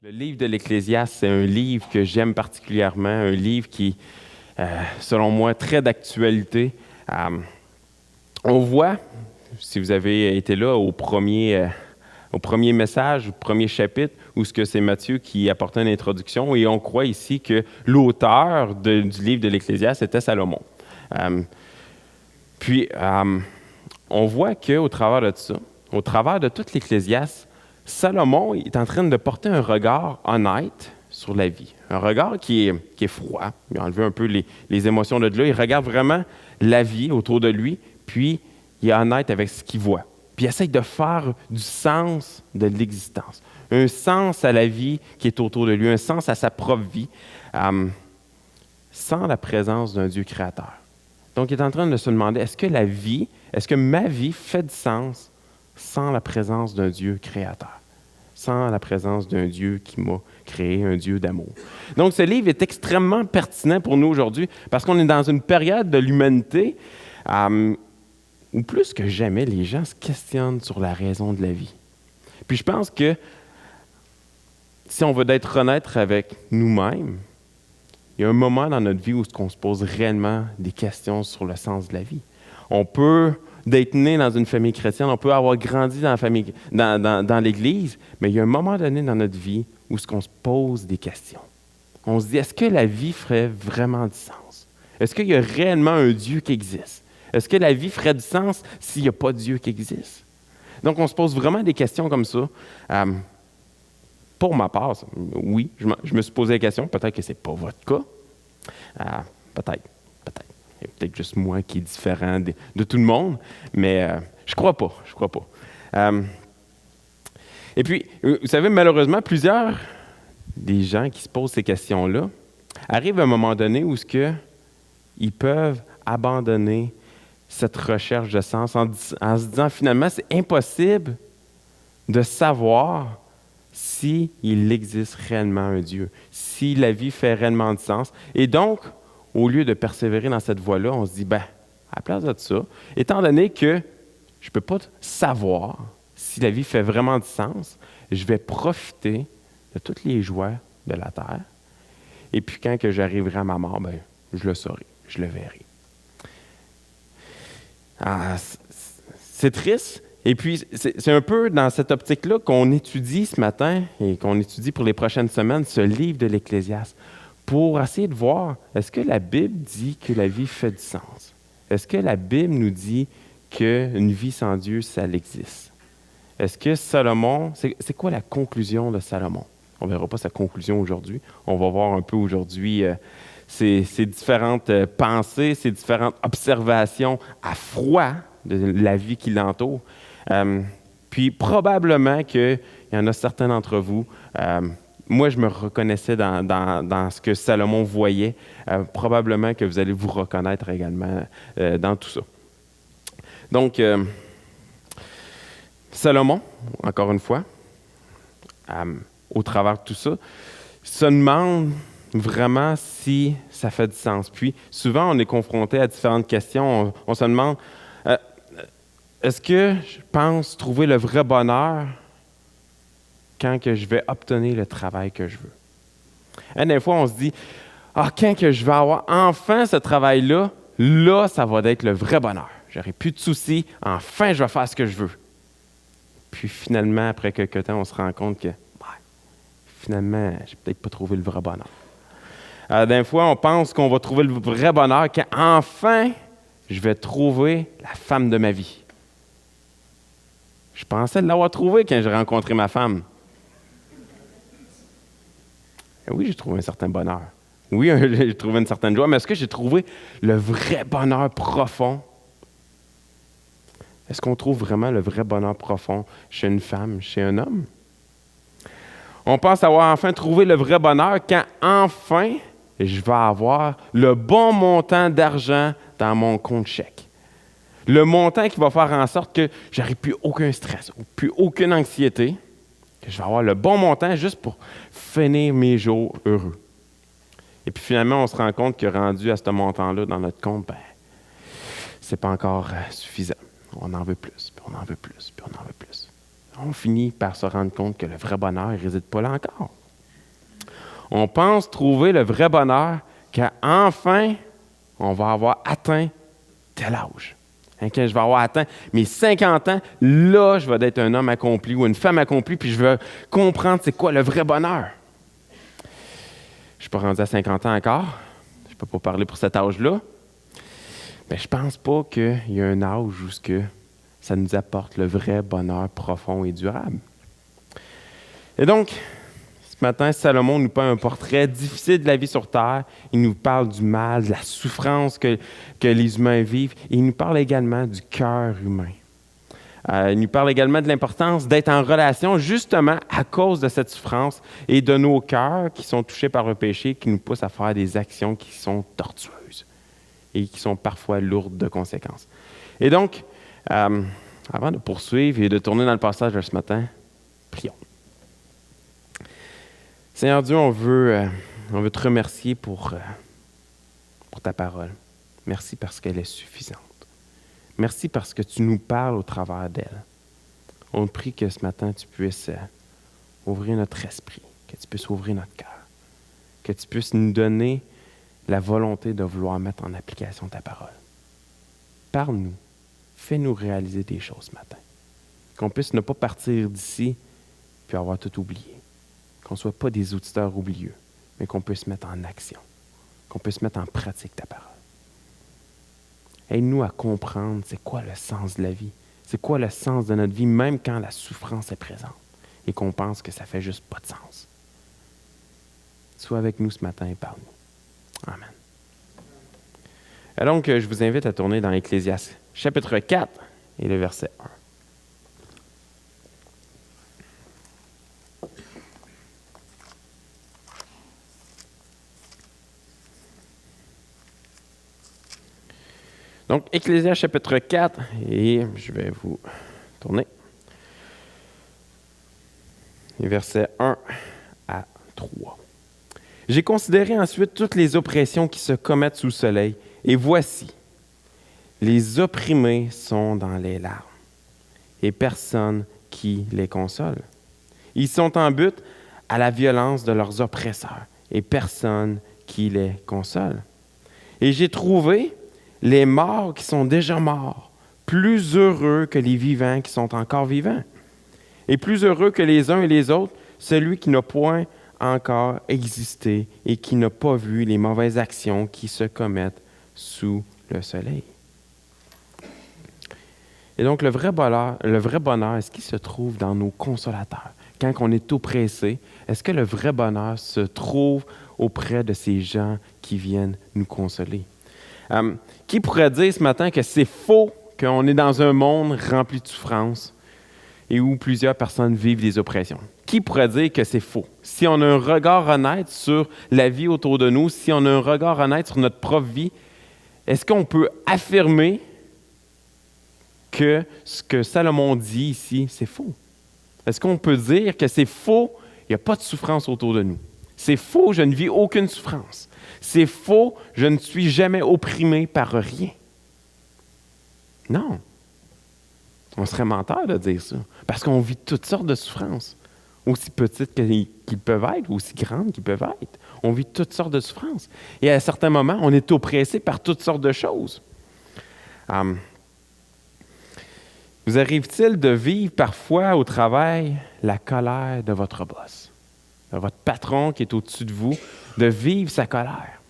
Le livre de l'Ecclésiaste, c'est un livre que j'aime particulièrement, un livre qui, selon moi, très d'actualité. On voit, si vous avez été là au premier message, au premier chapitre, où ce que c'est Matthieu qui apportait une introduction, et on croit ici que l'auteur du livre de l'Ecclésiaste était Salomon. On voit qu'au travers de ça, au travers de toute l'Ecclésiaste, Salomon est en train de porter un regard honnête sur la vie. Un regard qui est froid. Il a enlevé un peu les émotions de là. Il regarde vraiment la vie autour de lui, puis il est honnête avec ce qu'il voit. Puis il essaie de faire du sens de l'existence. Un sens à la vie qui est autour de lui, un sens à sa propre vie, sans la présence d'un Dieu créateur. Donc il est en train de se demander, est-ce que ma vie fait du sens sans la présence d'un Dieu créateur, sans la présence d'un Dieu qui m'a créé, un Dieu d'amour. Donc, ce livre est extrêmement pertinent pour nous aujourd'hui parce qu'on est dans une période de l'humanité où plus que jamais, les gens se questionnent sur la raison de la vie. Puis je pense que si on veut être honnête avec nous-mêmes, il y a un moment dans notre vie où on se pose réellement des questions sur le sens de la vie. On peut d'être né dans une famille chrétienne, on peut avoir grandi dans l'Église, mais il y a un moment donné dans notre vie où on se pose des questions. On se dit, est-ce que la vie ferait vraiment du sens? Est-ce qu'il y a réellement un Dieu qui existe? Est-ce que la vie ferait du sens s'il n'y a pas de Dieu qui existe? Donc, on se pose vraiment des questions comme ça. Pour ma part, oui, je me suis posé la question. Peut-être que ce n'est pas votre cas. Peut-être. Il y a peut-être juste moi qui est différent de tout le monde, mais je crois pas. Et puis, vous savez, malheureusement, plusieurs des gens qui se posent ces questions-là arrivent à un moment donné où ils peuvent abandonner cette recherche de sens en se disant finalement, c'est impossible de savoir s'il existe réellement un Dieu, si la vie fait réellement du sens. Et donc, au lieu de persévérer dans cette voie-là, on se dit, à la place de ça, étant donné que je ne peux pas savoir si la vie fait vraiment du sens, je vais profiter de toutes les joies de la terre. Et puis quand que j'arriverai à ma mort, je le saurai, je le verrai. C'est triste. Et puis, c'est un peu dans cette optique-là qu'on étudie ce matin et qu'on étudie pour les prochaines semaines ce livre de l'Ecclésiaste pour essayer de voir, est-ce que la Bible dit que la vie fait du sens? Est-ce que la Bible nous dit qu'une vie sans Dieu, ça existe? Est-ce que Salomon, c'est quoi la conclusion de Salomon? On ne verra pas sa conclusion aujourd'hui. On va voir un peu aujourd'hui ses différentes pensées, ses différentes observations à froid de la vie qui l'entoure. Puis probablement qu'il y en a certains d'entre vous, moi je me reconnaissais dans ce que Salomon voyait, probablement que vous allez vous reconnaître également dans tout ça. Donc, Salomon, encore une fois, au travers de tout ça, se demande vraiment si ça fait du sens. Puis souvent on est confronté à différentes questions, on se demande, est-ce que je pense trouver le vrai bonheur quand que je vais obtenir le travail que je veux? Des fois, on se dit, quand que je vais avoir enfin ce travail-là, là, ça va être le vrai bonheur. J'aurai plus de soucis, enfin, je vais faire ce que je veux. Puis finalement, après quelques temps, on se rend compte que, finalement, j'ai peut-être pas trouvé le vrai bonheur. Des fois, on pense qu'on va trouver le vrai bonheur quand enfin, je vais trouver la femme de ma vie. Je pensais l'avoir trouvé quand j'ai rencontré ma femme. Et oui, j'ai trouvé un certain bonheur. Oui, j'ai trouvé une certaine joie, mais est-ce que j'ai trouvé le vrai bonheur profond? Est-ce qu'on trouve vraiment le vrai bonheur profond chez une femme, chez un homme? On pense avoir enfin trouvé le vrai bonheur quand enfin je vais avoir le bon montant d'argent dans mon compte chèque. Le montant qui va faire en sorte que je n'aurai plus aucun stress, plus aucune anxiété, que je vais avoir le bon montant juste pour finir mes jours heureux. Et puis finalement, on se rend compte que rendu à ce montant-là dans notre compte, c'est pas encore suffisant. On en veut plus, puis on en veut plus, puis on en veut plus. On finit par se rendre compte que le vrai bonheur ne réside pas là encore. On pense trouver le vrai bonheur quand enfin on va avoir atteint tel âge. Hein, quand je vais avoir atteint mes 50 ans, là, je vais être un homme accompli ou une femme accomplie, puis je vais comprendre c'est quoi le vrai bonheur. Je ne suis pas rendu à 50 ans encore. Je ne peux pas parler pour cet âge-là. Mais je ne pense pas qu'il y a un âge où ça nous apporte le vrai bonheur profond et durable. Et donc, ce matin, Salomon nous peint un portrait difficile de la vie sur Terre. Il nous parle du mal, de la souffrance que les humains vivent. Et il nous parle également du cœur humain. Il nous parle également de l'importance d'être en relation justement à cause de cette souffrance et de nos cœurs qui sont touchés par le péché, qui nous poussent à faire des actions qui sont tortueuses et qui sont parfois lourdes de conséquences. Et donc, avant de poursuivre et de tourner dans le passage de ce matin, prions. Seigneur Dieu, on veut te remercier pour ta parole. Merci parce qu'elle est suffisante. Merci parce que tu nous parles au travers d'elle. On te prie que ce matin, tu puisses ouvrir notre esprit, que tu puisses ouvrir notre cœur, que tu puisses nous donner la volonté de vouloir mettre en application ta parole. Parle-nous, fais-nous réaliser des choses ce matin. Qu'on puisse ne pas partir d'ici puis avoir tout oublié. Qu'on ne soit pas des auditeurs oublieux, mais qu'on puisse mettre en action, qu'on puisse mettre en pratique ta parole. Aide-nous à comprendre c'est quoi le sens de la vie, c'est quoi le sens de notre vie, même quand la souffrance est présente et qu'on pense que ça fait juste pas de sens. Sois avec nous ce matin et parle-nous. Amen. Et donc, je vous invite à tourner dans Ecclésiaste, chapitre 4 et le verset 1. Donc, Ecclésiaste chapitre 4, et je vais vous tourner. Les versets 1 à 3. « J'ai considéré ensuite toutes les oppressions qui se commettent sous le soleil, et voici, les opprimés sont dans les larmes, et personne qui les console. Ils sont en butte à la violence de leurs oppresseurs, et personne qui les console. Et j'ai trouvé les morts qui sont déjà morts, plus heureux que les vivants qui sont encore vivants. Et plus heureux que les uns et les autres, celui qui n'a point encore existé et qui n'a pas vu les mauvaises actions qui se commettent sous le soleil. » Et donc, le vrai bonheur, est-ce qu'il se trouve dans nos consolateurs? Quand on est oppressé, est-ce que le vrai bonheur se trouve auprès de ces gens qui viennent nous consoler? Qui pourrait dire ce matin que c'est faux qu'on est dans un monde rempli de souffrance et où plusieurs personnes vivent des oppressions? Qui pourrait dire que c'est faux? Si on a un regard honnête sur la vie autour de nous, si on a un regard honnête sur notre propre vie, est-ce qu'on peut affirmer que ce que Salomon dit ici, c'est faux? Est-ce qu'on peut dire que c'est faux, il n'y a pas de souffrance autour de nous? C'est faux, je ne vis aucune souffrance. C'est faux, je ne suis jamais opprimé par rien. Non. On serait menteur de dire ça. Parce qu'on vit toutes sortes de souffrances. Aussi petites qu'ils peuvent être, ou aussi grandes qu'ils peuvent être. On vit toutes sortes de souffrances. Et à certains moments, on est oppressé par toutes sortes de choses. Vous arrive-t-il de vivre parfois au travail la colère de votre boss, de votre patron qui est au-dessus de vous, de vivre sa colère?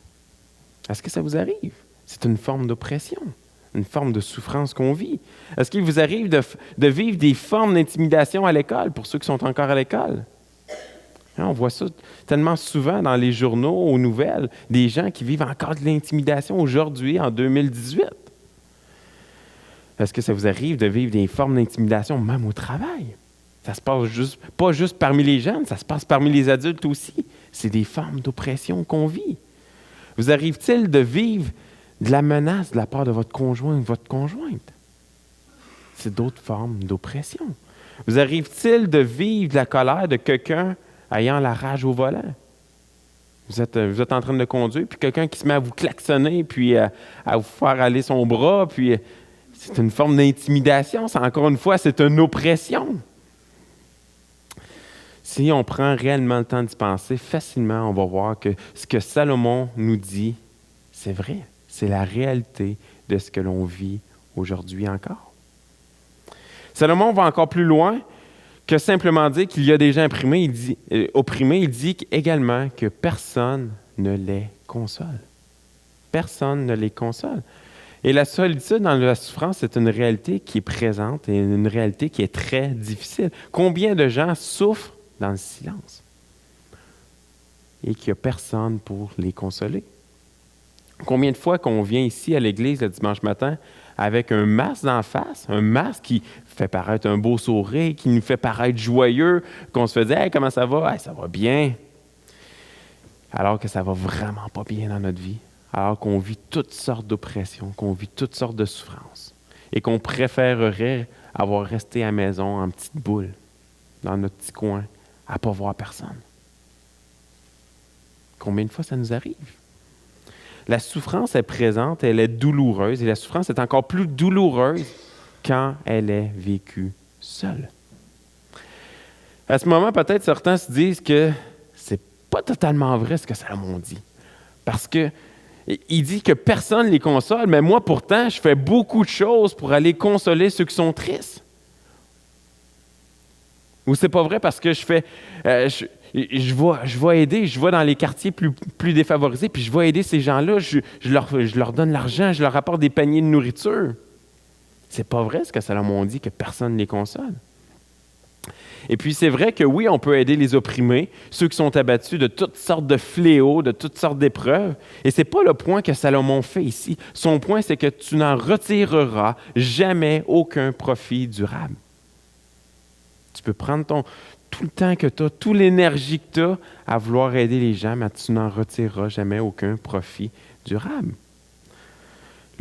Est-ce que ça vous arrive? C'est une forme d'oppression, une forme de souffrance qu'on vit. Est-ce qu'il vous arrive de vivre des formes d'intimidation à l'école, pour ceux qui sont encore à l'école? On voit ça tellement souvent dans les journaux, aux nouvelles, des gens qui vivent encore de l'intimidation aujourd'hui, en 2018. Est-ce que ça vous arrive de vivre des formes d'intimidation même au travail? Ça se passe pas juste parmi les jeunes, ça se passe parmi les adultes aussi. C'est des formes d'oppression qu'on vit. Vous arrive-t-il de vivre de la menace de la part de votre conjoint ou de votre conjointe? C'est d'autres formes d'oppression. Vous arrive-t-il de vivre de la colère de quelqu'un ayant la rage au volant? Vous êtes en train de conduire, puis quelqu'un qui se met à vous klaxonner, puis à vous faire aller son bras, puis c'est une forme d'intimidation. Encore une fois, c'est une oppression. Si on prend réellement le temps d'y penser, facilement, on va voir que ce que Salomon nous dit, c'est vrai. C'est la réalité de ce que l'on vit aujourd'hui encore. Salomon va encore plus loin que simplement dire qu'il y a des gens opprimés. Il dit également que personne ne les console. Personne ne les console. Et la solitude dans la souffrance, c'est une réalité qui est présente et une réalité qui est très difficile. Combien de gens souffrent dans le silence et qu'il n'y a personne pour les consoler? Combien de fois qu'on vient ici à l'église le dimanche matin avec un masque d'en face, un masque qui fait paraître un beau sourire, qui nous fait paraître joyeux, qu'on se fait dire « Hey, comment ça va? Hey, ça va bien. » Alors que ça va vraiment pas bien dans notre vie, alors qu'on vit toutes sortes d'oppressions, qu'on vit toutes sortes de souffrances et qu'on préférerait avoir resté à la maison en petite boule, dans notre petit coin, à ne pas voir personne. Combien de fois ça nous arrive? La souffrance est présente, elle est douloureuse, et la souffrance est encore plus douloureuse quand elle est vécue seule. À ce moment, peut-être certains se disent que c'est pas totalement vrai ce que Salomon dit. Parce que il dit que personne ne les console, mais moi, pourtant, je fais beaucoup de choses pour aller consoler ceux qui sont tristes. Ou c'est pas vrai parce que je vais aider, je vais dans les quartiers plus défavorisés, puis je vais aider ces gens-là, je leur donne l'argent, je leur apporte des paniers de nourriture. C'est pas vrai ce que Salomon dit, que personne ne les console. Et puis c'est vrai que oui, on peut aider les opprimés, ceux qui sont abattus de toutes sortes de fléaux, de toutes sortes d'épreuves. Et c'est pas le point que Salomon fait ici. Son point, c'est que tu n'en retireras jamais aucun profit durable. Tu peux prendre tout le temps que tu as, toute l'énergie que tu as à vouloir aider les gens, mais tu n'en retireras jamais aucun profit durable.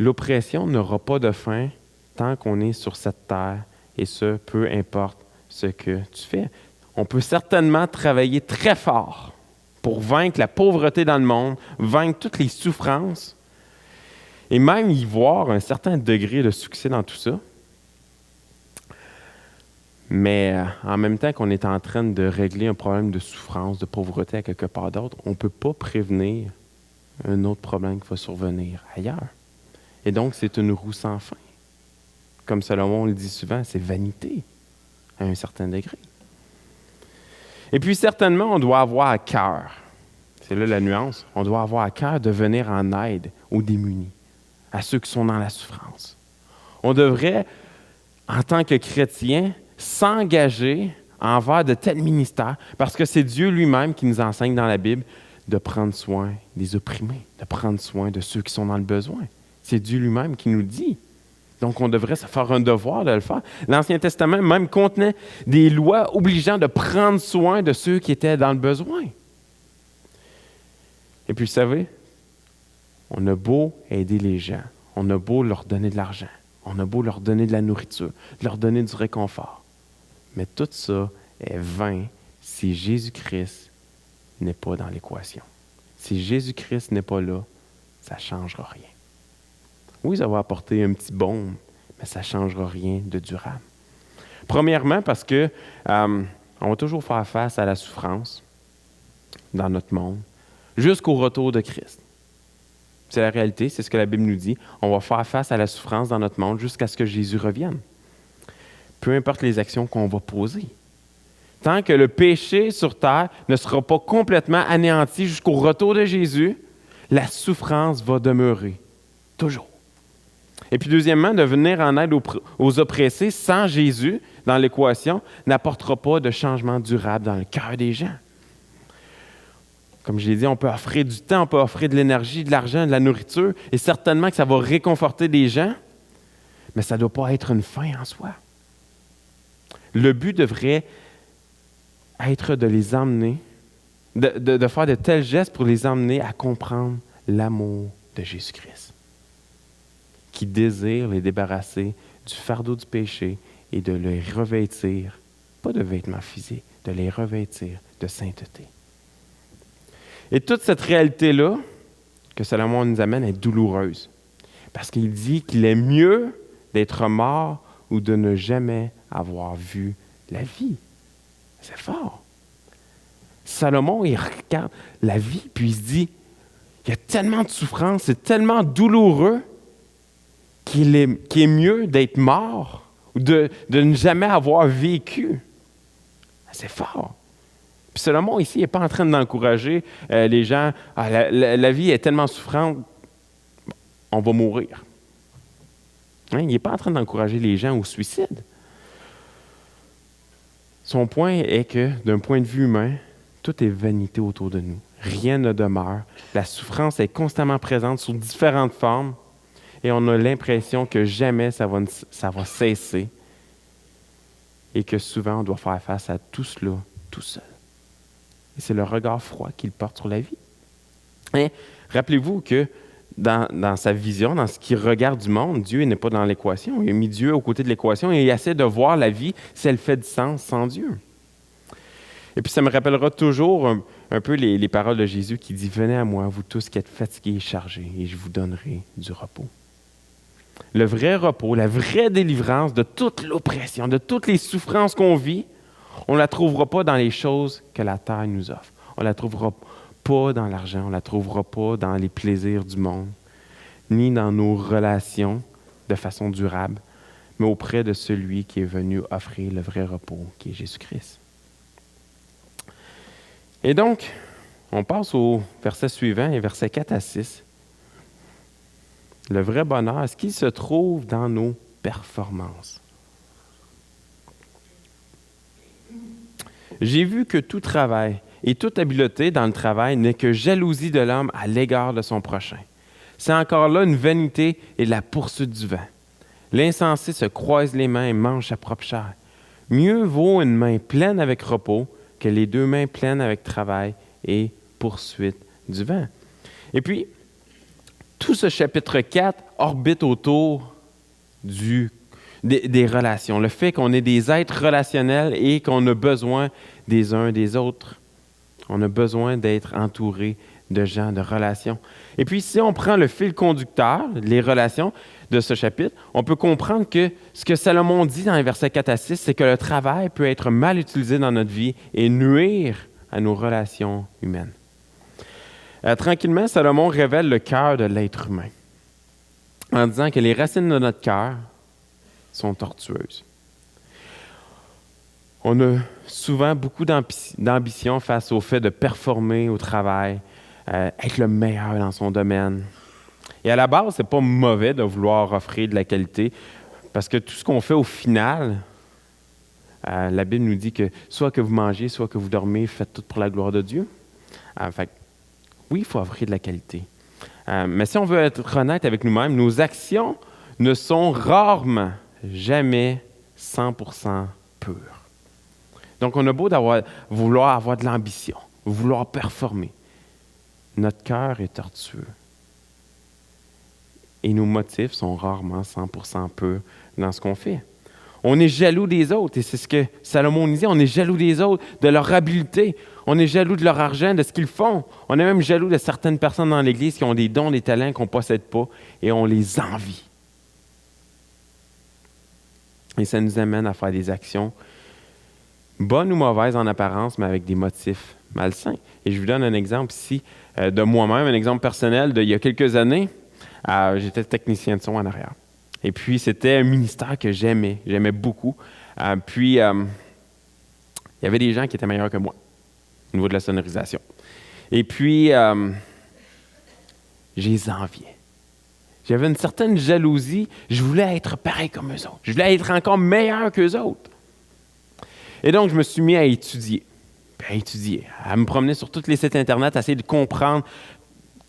L'oppression n'aura pas de fin tant qu'on est sur cette terre, et ce, peu importe ce que tu fais. On peut certainement travailler très fort pour vaincre la pauvreté dans le monde, vaincre toutes les souffrances, et même y voir un certain degré de succès dans tout ça. Mais en même temps qu'on est en train de régler un problème de souffrance, de pauvreté à quelque part d'autre, on ne peut pas prévenir un autre problème qui va survenir ailleurs. Et donc, c'est une roue sans fin. Comme Salomon le dit souvent, c'est vanité à un certain degré. Et puis, certainement, on doit avoir à cœur, c'est là la nuance, on doit avoir à cœur de venir en aide aux démunis, à ceux qui sont dans la souffrance. On devrait, en tant que chrétien, s'engager envers de tels ministères, parce que c'est Dieu lui-même qui nous enseigne dans la Bible de prendre soin des opprimés, de prendre soin de ceux qui sont dans le besoin. C'est Dieu lui-même qui nous le dit. Donc, on devrait se faire un devoir de le faire. L'Ancien Testament même contenait des lois obligeant de prendre soin de ceux qui étaient dans le besoin. Et puis, vous savez, on a beau aider les gens, on a beau leur donner de l'argent, on a beau leur donner de la nourriture, leur donner du réconfort. Mais tout ça est vain si Jésus-Christ n'est pas dans l'équation. Si Jésus-Christ n'est pas là, ça ne changera rien. Oui, ça va apporter un petit baume, mais ça ne changera rien de durable. Premièrement, parce que on va toujours faire face à la souffrance dans notre monde, jusqu'au retour de Christ. C'est la réalité, c'est ce que la Bible nous dit. On va faire face à la souffrance dans notre monde jusqu'à ce que Jésus revienne. Peu importe les actions qu'on va poser. Tant que le péché sur terre ne sera pas complètement anéanti jusqu'au retour de Jésus, la souffrance va demeurer. Toujours. Et puis deuxièmement, de venir en aide aux oppressés sans Jésus dans l'équation n'apportera pas de changement durable dans le cœur des gens. Comme je l'ai dit, on peut offrir du temps, on peut offrir de l'énergie, de l'argent, de la nourriture, et certainement que ça va réconforter des gens, mais ça ne doit pas être une fin en soi. Le but devrait être de les emmener, de faire de tels gestes pour les emmener à comprendre l'amour de Jésus-Christ, qui désire les débarrasser du fardeau du péché et de les revêtir, pas de vêtements physiques, de les revêtir de sainteté. Et toute cette réalité-là que Salomon nous amène est douloureuse, parce qu'il dit qu'il est mieux d'être mort ou de ne jamais avoir vu la vie. C'est fort. Salomon, il regarde la vie, puis il se dit, il y a tellement de souffrance, c'est tellement douloureux qu'il est mieux d'être mort ou de ne jamais avoir vécu. C'est fort. Puis Salomon, ici, il n'est pas en train d'encourager les gens. Ah, la vie est tellement souffrante, on va mourir. Hein? Il n'est pas en train d'encourager les gens au suicide. Son point est que, d'un point de vue humain, tout est vanité autour de nous. Rien ne demeure. La souffrance est constamment présente sous différentes formes et on a l'impression que jamais ça va cesser et que souvent on doit faire face à tout cela tout seul. Et c'est le regard froid qu'il porte sur la vie. Et rappelez-vous que dans sa vision, dans ce qu'il regarde du monde, Dieu n'est pas dans l'équation. Il a mis Dieu aux côtés de l'équation et il essaie de voir la vie si elle fait du sens sans Dieu. Et puis ça me rappellera toujours un peu les paroles de Jésus qui dit « Venez à moi, vous tous qui êtes fatigués et chargés, et je vous donnerai du repos. » Le vrai repos, la vraie délivrance de toute l'oppression, de toutes les souffrances qu'on vit, on ne la trouvera pas dans les choses que la terre nous offre. On ne la trouvera pas dans l'argent, on ne la trouvera pas dans les plaisirs du monde, ni dans nos relations de façon durable, mais auprès de celui qui est venu offrir le vrai repos, qui est Jésus-Christ. Et donc, on passe au verset suivant, les versets 4 à 6. Le vrai bonheur, est-ce qu'il se trouve dans nos performances? J'ai vu que tout travail et toute habileté dans le travail n'est que jalousie de l'homme à l'égard de son prochain. C'est encore là une vanité et la poursuite du vent. L'insensé se croise les mains et mange sa propre chair. Mieux vaut une main pleine avec repos que les deux mains pleines avec travail et poursuite du vent. Et puis, tout ce chapitre 4 orbite autour des relations. Le fait qu'on est des êtres relationnels et qu'on a besoin des uns des autres. On a besoin d'être entouré de gens, de relations. Et puis, si on prend le fil conducteur, les relations de ce chapitre, on peut comprendre que ce que Salomon dit dans les versets 4 à 6, c'est que le travail peut être mal utilisé dans notre vie et nuire à nos relations humaines. Tranquillement, Salomon révèle le cœur de l'être humain en disant que les racines de notre cœur sont tortueuses. On a souvent beaucoup d'ambition face au fait de performer au travail, être le meilleur dans son domaine. Et à la base, c'est pas mauvais de vouloir offrir de la qualité, parce que tout ce qu'on fait au final, la Bible nous dit que soit que vous mangez, soit que vous dormez, faites tout pour la gloire de Dieu. Fait, oui, il faut offrir de la qualité. Mais si on veut être honnête avec nous-mêmes, nos actions ne sont rarement, jamais 100% pures. Donc, on a beau vouloir avoir de l'ambition, vouloir performer. Notre cœur est tortueux. Et nos motifs sont rarement 100% purs dans ce qu'on fait. On est jaloux des autres, et c'est ce que Salomon nous dit, on est jaloux des autres, de leur habileté, on est jaloux de leur argent, de ce qu'ils font. On est même jaloux de certaines personnes dans l'Église qui ont des dons, des talents qu'on ne possède pas, et on les envie. Et ça nous amène à faire des actions bonnes ou mauvaises en apparence, mais avec des motifs malsains. Et je vous donne un exemple ici de moi-même, un exemple personnel d'il y a quelques années. J'étais technicien de son en arrière. Et puis, c'était un ministère que j'aimais beaucoup. Puis, il y avait des gens qui étaient meilleurs que moi au niveau de la sonorisation. Et puis, je les enviais. J'avais une certaine jalousie. Je voulais être pareil comme eux autres. Je voulais être encore meilleur qu'eux autres. Et donc, je me suis mis à étudier, à me promener sur tous les sites Internet, à essayer de comprendre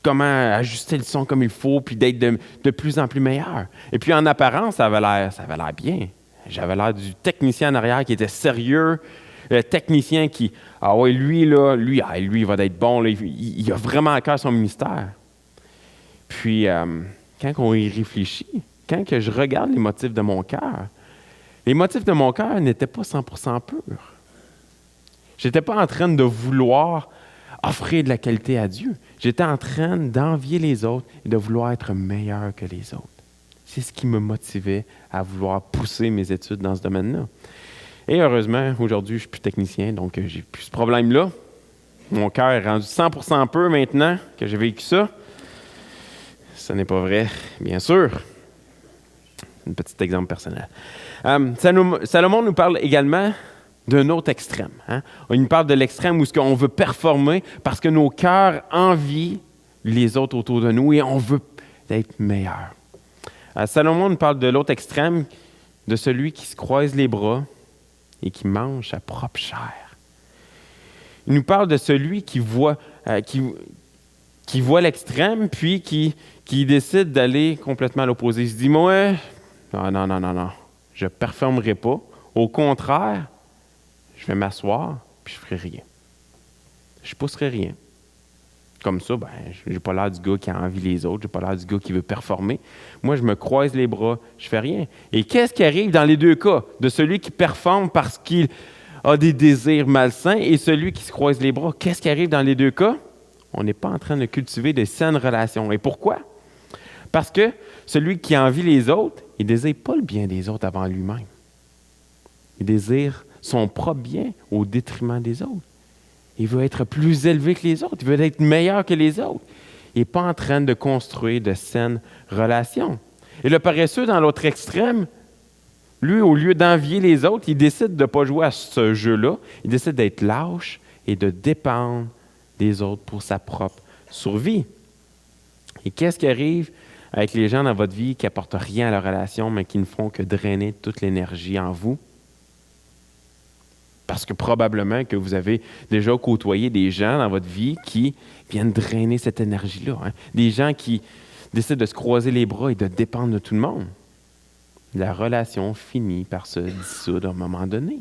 comment ajuster le son comme il faut, puis d'être de plus en plus meilleur. Et puis, en apparence, ça avait l'air bien. J'avais l'air du technicien en arrière qui était sérieux, le technicien qui, lui, il va être bon, là, il a vraiment à cœur son ministère. Puis, quand on y réfléchit, quand que je regarde les motifs de mon cœur, les motifs de mon cœur n'étaient pas 100% purs. Je n'étais pas en train de vouloir offrir de la qualité à Dieu. J'étais en train d'envier les autres et de vouloir être meilleur que les autres. C'est ce qui me motivait à vouloir pousser mes études dans ce domaine-là. Et heureusement, aujourd'hui, je ne suis plus technicien, donc j'ai plus ce problème-là. Mon cœur est rendu 100% peu maintenant que j'ai vécu ça. Ce n'est pas vrai, bien sûr. Un petit exemple personnel. Salomon nous parle également d'un autre extrême. Hein? Il nous parle de l'extrême où on veut performer parce que nos cœurs envient les autres autour de nous et on veut être meilleur. Salomon nous parle de l'autre extrême, de celui qui se croise les bras et qui mange sa propre chair. Il nous parle de celui qui voit l'extrême, puis qui décide d'aller complètement à l'opposé. Il se dit, moi, non, je ne performerai pas. Au contraire, je vais m'asseoir, puis je ne ferai rien. Je ne pousserai rien. Comme ça, je n'ai pas l'air du gars qui a envie les autres, je n'ai pas l'air du gars qui veut performer. Moi, je me croise les bras, je ne fais rien. Et qu'est-ce qui arrive dans les deux cas? De celui qui performe parce qu'il a des désirs malsains et celui qui se croise les bras. Qu'est-ce qui arrive dans les deux cas? On n'est pas en train de cultiver de saines relations. Et pourquoi? Parce que celui qui envie les autres, il ne désire pas le bien des autres avant lui-même. Il désire son propre bien au détriment des autres. Il veut être plus élevé que les autres. Il veut être meilleur que les autres. Il n'est pas en train de construire de saines relations. Et le paresseux, dans l'autre extrême, lui, au lieu d'envier les autres, il décide de ne pas jouer à ce jeu-là. Il décide d'être lâche et de dépendre des autres pour sa propre survie. Et qu'est-ce qui arrive avec les gens dans votre vie qui n'apportent rien à la relation, mais qui ne font que drainer toute l'énergie en vous? Parce que probablement que vous avez déjà côtoyé des gens dans votre vie qui viennent drainer cette énergie-là. Hein? Des gens qui décident de se croiser les bras et de dépendre de tout le monde. La relation finit par se dissoudre à un moment donné.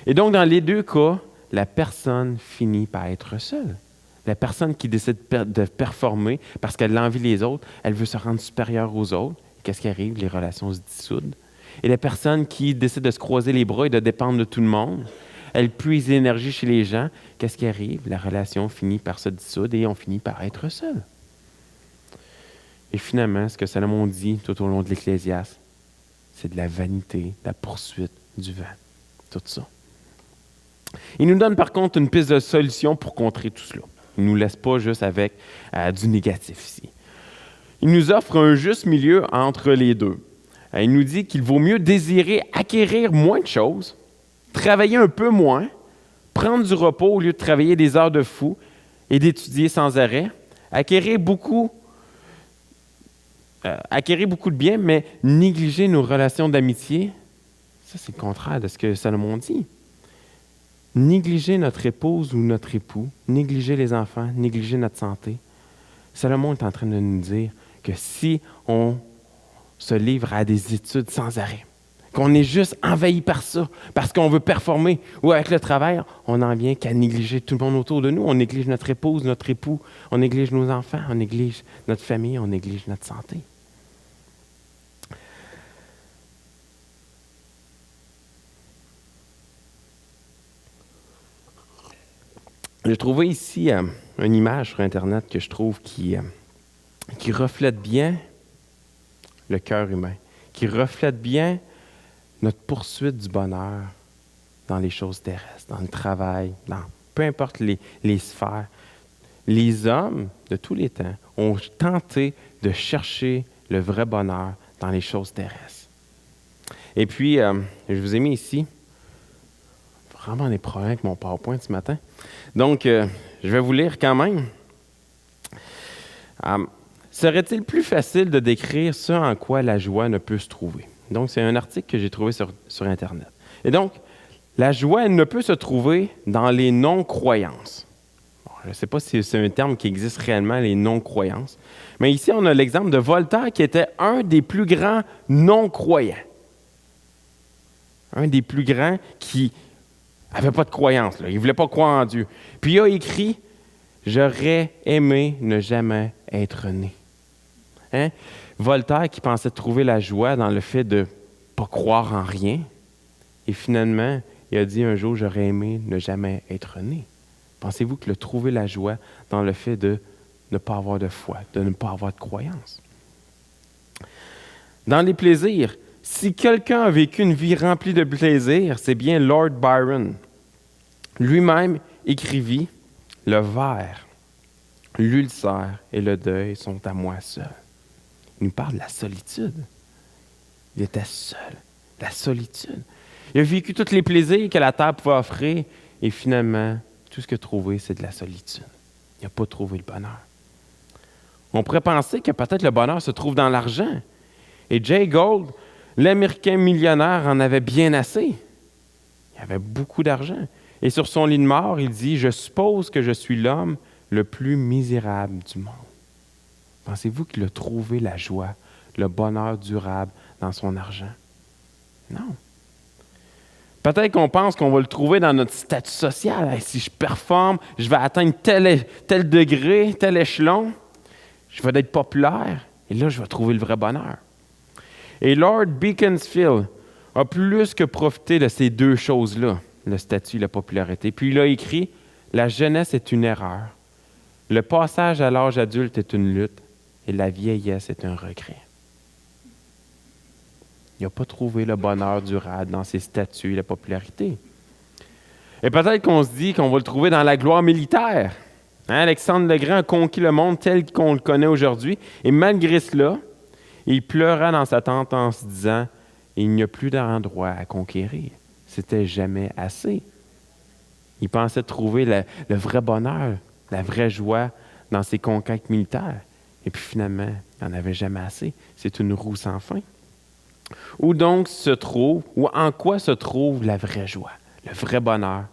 Et donc, dans les deux cas, la personne finit par être seule. La personne qui décide de performer parce qu'elle envie les autres, elle veut se rendre supérieure aux autres. Qu'est-ce qui arrive? Les relations se dissoudent. Et la personne qui décide de se croiser les bras et de dépendre de tout le monde, elle puise l'énergie chez les gens. Qu'est-ce qui arrive? La relation finit par se dissoudre et on finit par être seul. Et finalement, ce que Salomon dit tout au long de l'Ecclésiaste, c'est de la vanité, de la poursuite du vent. Tout ça. Il nous donne par contre une piste de solution pour contrer tout cela. Il ne nous laisse pas juste avec du négatif ici. Il nous offre un juste milieu entre les deux. Il nous dit qu'il vaut mieux désirer acquérir moins de choses, travailler un peu moins, prendre du repos au lieu de travailler des heures de fou et d'étudier sans arrêt, acquérir beaucoup de biens, mais négliger nos relations d'amitié. Ça, c'est le contraire de ce que Salomon dit. Négliger notre épouse ou notre époux, négliger les enfants, négliger notre santé. Salomon est en train de nous dire que si on se livre à des études sans arrêt, qu'on est juste envahi par ça, parce qu'on veut performer, ou avec le travail, on n'en vient qu'à négliger tout le monde autour de nous. On néglige notre épouse, notre époux, on néglige nos enfants, on néglige notre famille, on néglige notre santé. J'ai trouvé ici une image sur Internet que je trouve qui reflète bien le cœur humain, qui reflète bien notre poursuite du bonheur dans les choses terrestres, dans le travail, dans peu importe les sphères. Les hommes de tous les temps ont tenté de chercher le vrai bonheur dans les choses terrestres. Et puis, je vous ai mis ici vraiment des problèmes avec mon PowerPoint ce matin. Donc, je vais vous lire quand même. Serait-il plus facile de décrire ce en quoi la joie ne peut se trouver? Donc, c'est un article que j'ai trouvé sur Internet. Et donc, la joie, elle ne peut se trouver dans les non-croyances. Bon, je ne sais pas si c'est un terme qui existe réellement, les non-croyances. Mais ici, on a l'exemple de Voltaire qui était un des plus grands non-croyants. Un des plus grands qui n'avait pas de croyance. Là. Il ne voulait pas croire en Dieu. Puis il a écrit « J'aurais aimé ne jamais être né ». Hein? Voltaire qui pensait trouver la joie dans le fait de ne pas croire en rien. Et finalement, il a dit un jour « J'aurais aimé ne jamais être né ». Pensez-vous que trouver la joie dans le fait de ne pas avoir de foi, de ne pas avoir de croyance? Dans les plaisirs, si quelqu'un a vécu une vie remplie de plaisirs, c'est bien Lord Byron. Lui-même, écrivit, « Le ver, l'ulcère et le deuil sont à moi seul. » Il nous parle de la solitude. Il était seul, la solitude. Il a vécu tous les plaisirs que la terre pouvait offrir et finalement, tout ce qu'il a trouvé, c'est de la solitude. Il n'a pas trouvé le bonheur. On pourrait penser que peut-être le bonheur se trouve dans l'argent. Et Jay Gould, l'Américain millionnaire, en avait bien assez. Il avait beaucoup d'argent. Et sur son lit de mort, il dit « Je suppose que je suis l'homme le plus misérable du monde. » Pensez-vous qu'il a trouvé la joie, le bonheur durable dans son argent? Non. Peut-être qu'on pense qu'on va le trouver dans notre statut social. Hey, si je performe, je vais atteindre tel degré, tel échelon, je vais être populaire, et là, je vais trouver le vrai bonheur. Et Lord Beaconsfield a plus que profité de ces deux choses-là, le statut et la popularité. Puis il a écrit « La jeunesse est une erreur, le passage à l'âge adulte est une lutte, et la vieillesse est un regret. » Il n'a pas trouvé le bonheur durable dans ses statuts et la popularité. Et peut-être qu'on se dit qu'on va le trouver dans la gloire militaire. Alexandre le Grand a conquis le monde tel qu'on le connaît aujourd'hui, et malgré cela, il pleura dans sa tente en se disant « Il n'y a plus d'endroit à conquérir. C'était jamais assez. » Il pensait trouver le vrai bonheur, la vraie joie dans ses conquêtes militaires. Et puis finalement, il n'en avait jamais assez. C'est une roue sans fin. Où donc se trouve, ou en quoi se trouve la vraie joie, le vrai bonheur?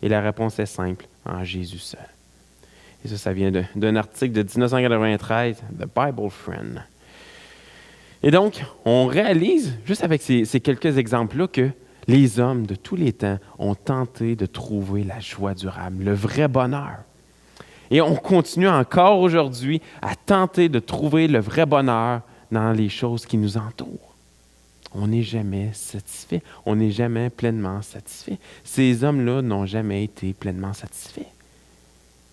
Et la réponse est simple, en Jésus seul. Et ça vient d'un article de 1993, The Bible Friend. Et donc, on réalise, juste avec ces quelques exemples-là, que les hommes de tous les temps ont tenté de trouver la joie durable, le vrai bonheur. Et on continue encore aujourd'hui à tenter de trouver le vrai bonheur dans les choses qui nous entourent. On n'est jamais satisfait. On n'est jamais pleinement satisfait. Ces hommes-là n'ont jamais été pleinement satisfaits.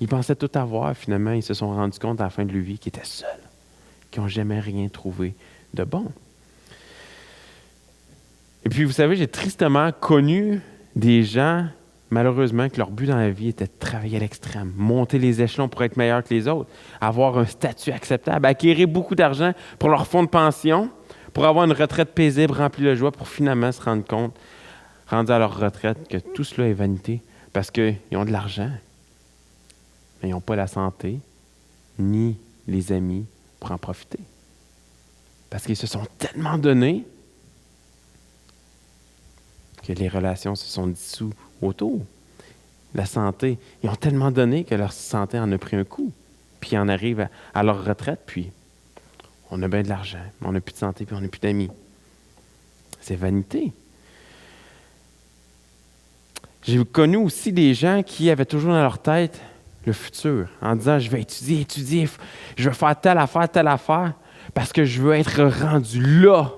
Ils pensaient tout avoir, finalement, ils se sont rendus compte à la fin de leur vie qu'ils étaient seuls, qu'ils n'ont jamais rien trouvé de bon. Et puis, vous savez, j'ai tristement connu des gens, malheureusement, que leur but dans la vie était de travailler à l'extrême, monter les échelons pour être meilleurs que les autres, avoir un statut acceptable, acquérir beaucoup d'argent pour leur fonds de pension, pour avoir une retraite paisible, remplie de joie, pour finalement se rendre compte, rendus à leur retraite, que tout cela est vanité, parce qu'ils ont de l'argent, mais ils n'ont pas la santé, ni les amis pour en profiter. Parce qu'ils se sont tellement donnés que les relations se sont dissous autour. La santé, ils ont tellement donné que leur santé en a pris un coup. Puis ils en arrivent à leur retraite, puis on a bien de l'argent, mais on n'a plus de santé, puis on n'a plus d'amis. C'est vanité. J'ai connu aussi des gens qui avaient toujours dans leur tête le futur, en disant « Je vais étudier, je vais faire telle affaire, parce que je veux être rendu là,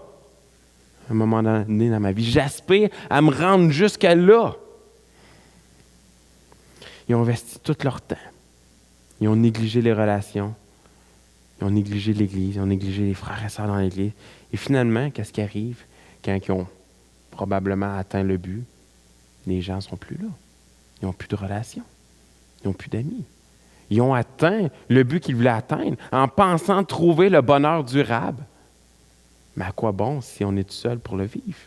à un moment donné dans ma vie. J'aspire à me rendre jusqu'à là. » Ils ont investi tout leur temps. Ils ont négligé les relations. Ils ont négligé l'Église. Ils ont négligé les frères et sœurs dans l'Église. Et finalement, qu'est-ce qui arrive quand ils ont probablement atteint le but? Les gens ne sont plus là. Ils n'ont plus de relations. Ils n'ont plus d'amis. Ils ont atteint le but qu'ils voulaient atteindre en pensant trouver le bonheur durable. Mais à quoi bon si on est tout seul pour le vivre?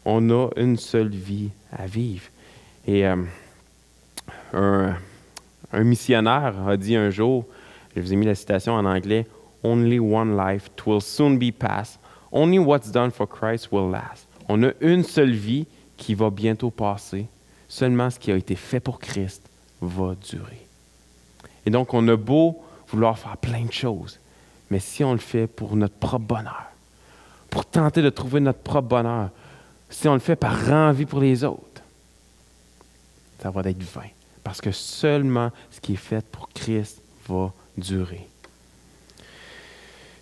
On a une seule vie à vivre. Et un missionnaire a dit un jour, je vous ai mis la citation en anglais, « Only one life, 'twill soon be past. Only what's done for Christ will last. » On a une seule vie qui va bientôt passer. Seulement ce qui a été fait pour Christ va durer. Et donc, on a beau vouloir faire plein de choses, mais si on le fait pour notre propre bonheur, pour tenter de trouver notre propre bonheur, si on le fait par envie pour les autres, ça va être vain. Parce que seulement ce qui est fait pour Christ va durer.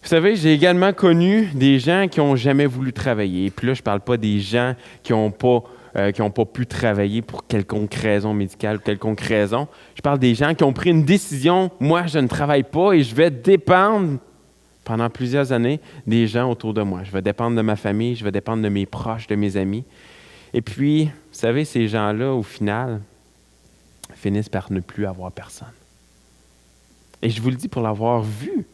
Vous savez, j'ai également connu des gens qui n'ont jamais voulu travailler. Et puis là, je ne parle pas des gens qui n'ont pas pu travailler pour quelconque raison médicale ou quelconque raison. Je parle des gens qui ont pris une décision, moi, je ne travaille pas et je vais dépendre pendant plusieurs années des gens autour de moi. Je vais dépendre de ma famille, je vais dépendre de mes proches, de mes amis. Et puis, vous savez, ces gens-là, au final, finissent par ne plus avoir personne. Et je vous le dis pour l'avoir vu,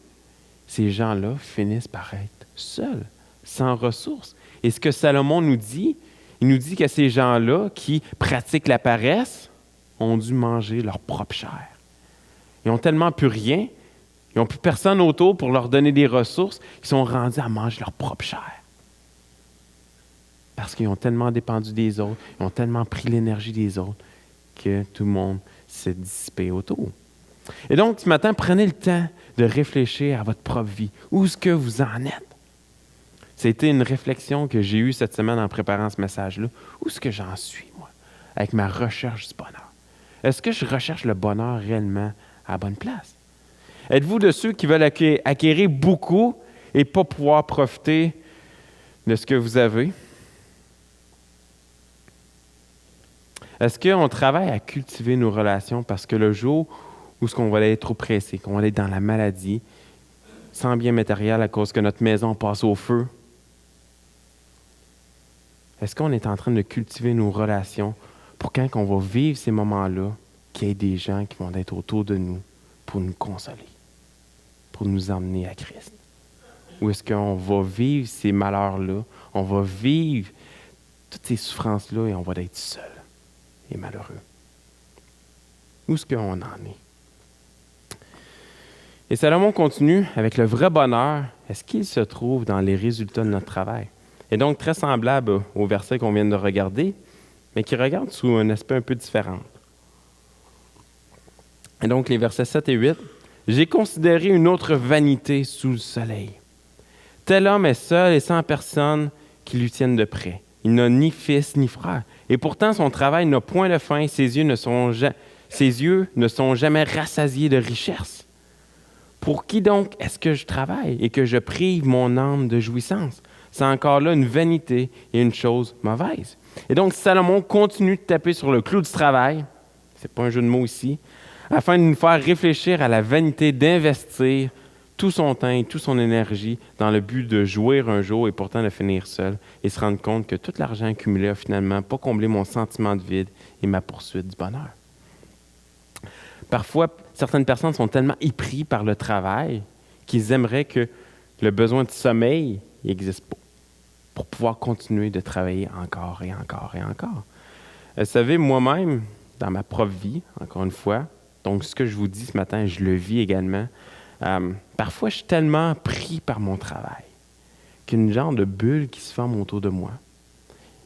ces gens-là finissent par être seuls, sans ressources. Et ce que Salomon nous dit, il nous dit que ces gens-là qui pratiquent la paresse ont dû manger leur propre chair. Ils n'ont tellement plus rien, ils n'ont plus personne autour pour leur donner des ressources, ils sont rendus à manger leur propre chair. Parce qu'ils ont tellement dépendu des autres, ils ont tellement pris l'énergie des autres, que tout le monde s'est dissipé autour. Et donc, ce matin, prenez le temps de réfléchir à votre propre vie. Où est-ce que vous en êtes? C'était une réflexion que j'ai eue cette semaine en préparant ce message-là. Où est-ce que j'en suis, moi, avec ma recherche du bonheur? Est-ce que je recherche le bonheur réellement à la bonne place? Êtes-vous de ceux qui veulent acquérir beaucoup et pas pouvoir profiter de ce que vous avez? Est-ce qu'on travaille à cultiver nos relations parce que le jour où on va être trop pressé, qu'on va être dans la maladie, sans bien matériel à cause que notre maison passe au feu, est-ce qu'on est en train de cultiver nos relations pour quand on va vivre ces moments-là, qu'il y ait des gens qui vont être autour de nous pour nous consoler, pour nous emmener à Christ? Ou est-ce qu'on va vivre ces malheurs-là, on va vivre toutes ces souffrances-là et on va être seul et malheureux? Où est-ce qu'on en est? Et Salomon continue avec le vrai bonheur. Est-ce qu'il se trouve dans les résultats de notre travail? Et donc, très semblable au verset qu'on vient de regarder, mais qui regarde sous un aspect un peu différent. Et donc, les versets 7 et 8. « J'ai considéré une autre vanité sous le soleil. Tel homme est seul et sans personne qui lui tienne de près. Il n'a ni fils ni frère. Et pourtant, son travail n'a point de fin. Ses yeux ne sont jamais rassasiés de richesse. Pour qui donc est-ce que je travaille et que je prive mon âme de jouissance? C'est encore là une vanité et une chose mauvaise. » Et donc, Salomon continue de taper sur le clou du travail, c'est pas un jeu de mots ici, afin de nous faire réfléchir à la vanité d'investir tout son temps et toute son énergie dans le but de jouir un jour et pourtant de finir seul et se rendre compte que tout l'argent accumulé a finalement pas comblé mon sentiment de vide et ma poursuite du bonheur. Parfois, certaines personnes sont tellement épris par le travail qu'ils aimeraient que le besoin de sommeil n'existe pas pour pouvoir continuer de travailler encore et encore et encore. Vous savez, moi-même, dans ma propre vie, encore une fois, donc ce que je vous dis ce matin, je le vis également, parfois je suis tellement pris par mon travail qu'une genre de bulle qui se forme autour de moi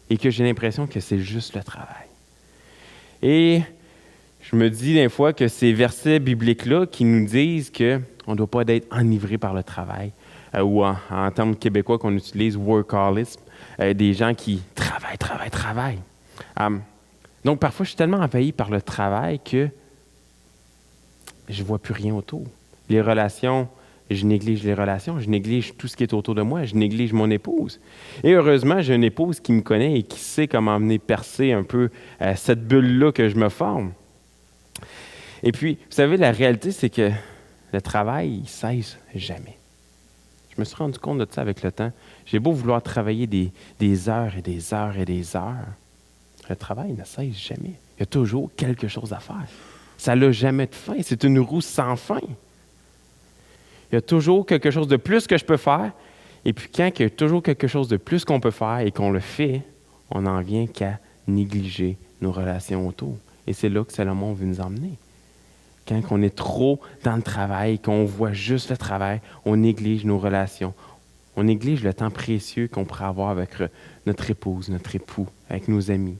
et que j'ai l'impression que c'est juste le travail. Et je me dis des fois que ces versets bibliques-là qui nous disent qu'on ne doit pas être enivré par le travail, ou en termes québécois qu'on utilise, workaholisme, des gens qui travaillent. Donc parfois, je suis tellement envahi par le travail que je ne vois plus rien autour. Les relations, je néglige les relations, je néglige tout ce qui est autour de moi, je néglige mon épouse. Et heureusement, j'ai une épouse qui me connaît et qui sait comment venir percer un peu cette bulle-là que je me forme. Et puis, vous savez, la réalité, c'est que le travail, il ne cesse jamais. Je me suis rendu compte de ça avec le temps. J'ai beau vouloir travailler des heures et des heures et des heures. Le travail ne cesse jamais. Il y a toujours quelque chose à faire. Ça n'a jamais de fin. C'est une roue sans fin. Il y a toujours quelque chose de plus que je peux faire. Et puis quand il y a toujours quelque chose de plus qu'on peut faire et qu'on le fait, on n'en vient qu'à négliger nos relations autour. Et c'est là que Salomon veut nous emmener. Quand on est trop dans le travail, qu'on voit juste le travail, on néglige nos relations. On néglige le temps précieux qu'on pourrait avoir avec notre épouse, notre époux, avec nos amis,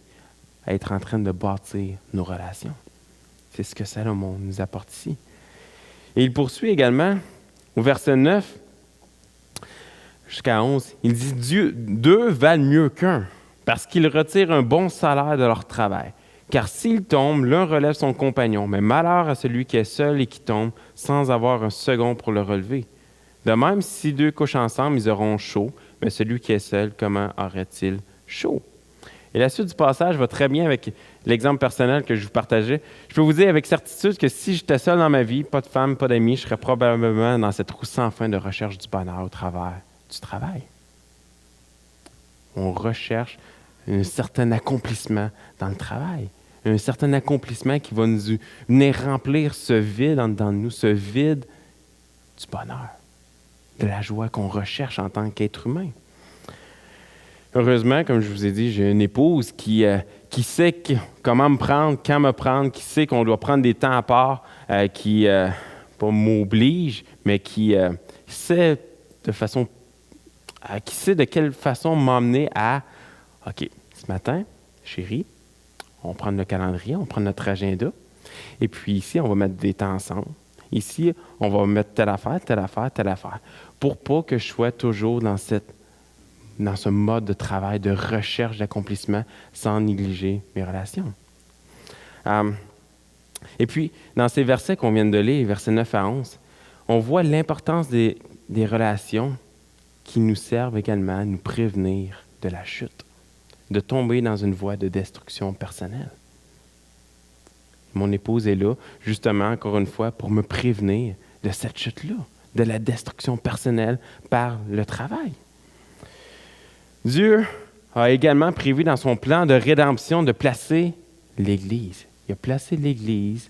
à être en train de bâtir nos relations. C'est ce que Salomon nous apporte ici. Et il poursuit également au verset 9 jusqu'à 11. Il dit « Deux valent mieux qu'un, parce qu'ils retirent un bon salaire de leur travail. Car s'il tombe, l'un relève son compagnon, mais malheur à celui qui est seul et qui tombe sans avoir un second pour le relever. De même, si deux couchent ensemble, ils auront chaud, mais celui qui est seul, comment aurait-il chaud? » Et la suite du passage va très bien avec l'exemple personnel que je vous partageais. Je peux vous dire avec certitude que si j'étais seul dans ma vie, pas de femme, pas d'amis, je serais probablement dans cette roue sans fin de recherche du bonheur au travers du travail. On recherche un certain accomplissement dans le travail, un certain accomplissement qui va nous venir remplir ce vide en dedans de nous, ce vide du bonheur, de la joie qu'on recherche en tant qu'être humain. Heureusement, comme je vous ai dit, j'ai une épouse qui sait comment me prendre, quand me prendre, qui sait qu'on doit prendre des temps à part, qui pas m'oblige, mais qui sait qui sait de quelle façon m'emmener à OK, ce matin, chérie, on prend le calendrier, on prend notre agenda, et puis ici, on va mettre des temps ensemble. Ici, on va mettre telle affaire, telle affaire, telle affaire, pour pas que je sois toujours dans ce mode de travail, de recherche d'accomplissement, sans négliger mes relations. Et puis, dans ces versets qu'on vient de lire, versets 9 à 11, on voit l'importance des relations qui nous servent également à nous prévenir de la chute, de tomber dans une voie de destruction personnelle. Mon épouse est là, justement, encore une fois, pour me prévenir de cette chute-là, de la destruction personnelle par le travail. Dieu a également prévu dans son plan de rédemption de placer l'Église. Il a placé l'Église,